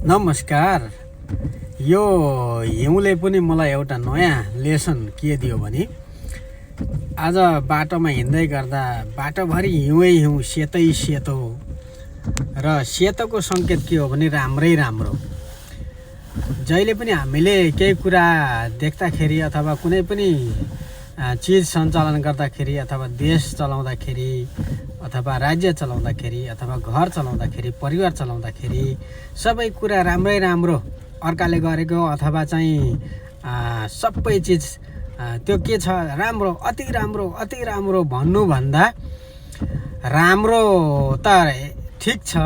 नमस्कार। यो हिउँले पनि मलाई एउटा नयाँ लेसन के दियो भने आज बाटोमा हिँड्दै गर्दा बाटोभरि हिउँै हिउँ सेतै सेतो र सेतोको सङ्केत के हो भने राम्रै राम्रो। जहिले पनि हामीले केही कुरा देख्दाखेरि अथवा कुनै पनि चिज सञ्चालन गर्दाखेरि अथवा देश चलाउँदाखेरि अथवा राज्य चलाउँदाखेरि अथवा घर चलाउँदाखेरि परिवार चलाउँदाखेरि सबै कुरा राम्रै राम्रो अर्काले गरेको अथवा चाहिँ सबै चिज त्यो के छ राम्रो अति राम्रो भन्नुभन्दा राम्रो त ठिक छ,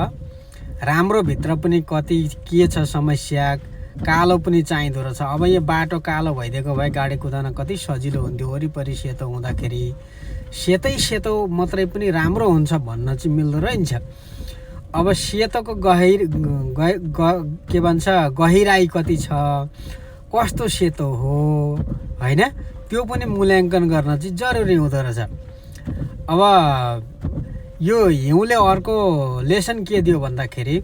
राम्रो भित्र पनि कति के छ समस्या, कालो पनि चाहिँदो रहेछ। अब यो बाटो कालो भइदिएको भए गाडी कुदाउन कति सजिलो हुन्थ्यो। वरिपरि सेतो हुँदाखेरि सेतै सेतो मात्रै पनि राम्रो हुन्छ भन्न चाहिँ मिल्दो रहन्छ। अब सेतोको के भन्छ गहिराई कति छ, कस्तो सेतो हो हैन, त्यो पनि मूल्याङ्कन गर्न चाहिँ जरुरी हुँदो रहेछ। अब यो हिउँले अर्को लेसन के दियो भन्दाखेरि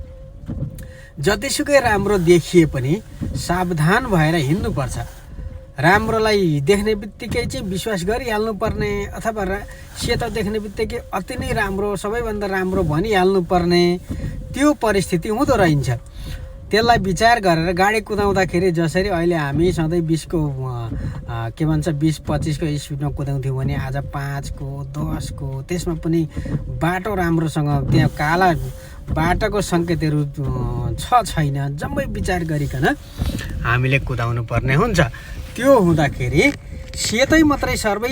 जतिसुकै राम्रो देखिए पनि सावधान भएर हिँड्नुपर्छ। राम्रोलाई देख्ने बित्तिकै चाहिँ विश्वास गरिहाल्नु पर्ने अथवा सेतो देख्ने बित्तिकै अति नै राम्रो सबैभन्दा राम्रो भनिहाल्नु पर्ने त्यो परिस्थिति हुँदो रहन्छ। त्यसलाई विचार गरेर गाडी कुदाउँदाखेरि जसरी अहिले हामी सधैँ 20को के भन्छ 20-25को स्पिडमा कुदाउँथ्यौँ भने आज 5को 10को त्यसमा पनि बाटो राम्रोसँग त्यहाँ काला बाटोको सङ्केतहरू छैन जम्मै विचार गरिकन हामीले कुदाउनु पर्ने हुन्छ। त्यो हुँदाखेरि सेतै मात्रै सर्व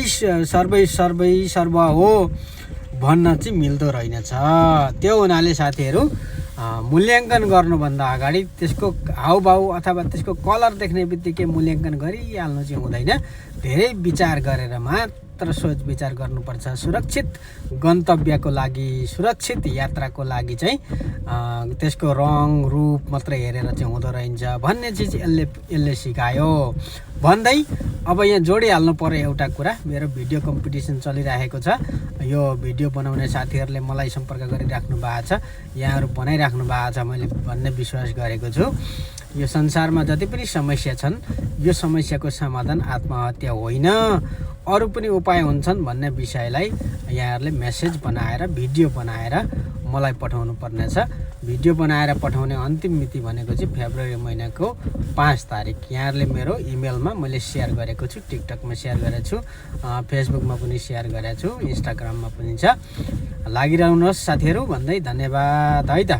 हो भन्न चाहिँ मिल्दो रहेनछ। त्यो हुनाले साथीहरू मूल्याङ्कन गर्नुभन्दा अगाडि त्यसको हाउभाउ अथवा त्यसको कलर देख्ने बित्तिकै मूल्याङ्कन गरिहाल्नु चाहिँ हुँदैन। धेरै विचार गरेर मात्र सोच विचार गर्नुपर्छ। सुरक्षित गन्तव्यको लागि सुरक्षित यात्राको लागि चाहिँ त्यसको रङ रूप मात्र हेरेर चाहिँ हुँदो रहन्छ भन्ने चिज यसले सिकायो भन्दै अब यहाँ जोडिहाल्नु पर्यो एउटा कुरा। मेरो भिडियो कम्पिटिसन चलिरहेको छ। यो भिडियो बनाउने साथीहरूले मलाई सम्पर्क गरिराख्नु भएको छ, यहाँहरू बनाइराख्नु भएको छ मैले भन्ने विश्वास गरेको छु। यो संसारमा जति पनि समस्या छन् यो समस्याको समाधान आत्महत्या होइन, अरू पनि उपाय हुन्छन् भन्ने विषयलाई यहाँहरूले मेसेज बनाएर भिडियो बनाएर मलाई पठाउनु पर्नेछ। भिडियो बनाएर पठाउने अन्तिम मिति भनेको चाहिँ फेब्रुअरी महिनाको 5 तारिक। यहाँहरूले मेरो इमेलमा मैले सेयर गरेको छु, टिकटकमा सेयर गरेको छु, फेसबुकमा पनि सेयर गरेको छु, इन्स्टाग्राममा पनि छ। लागिरहनुहोस् साथीहरू भन्दै धन्यवाद है त।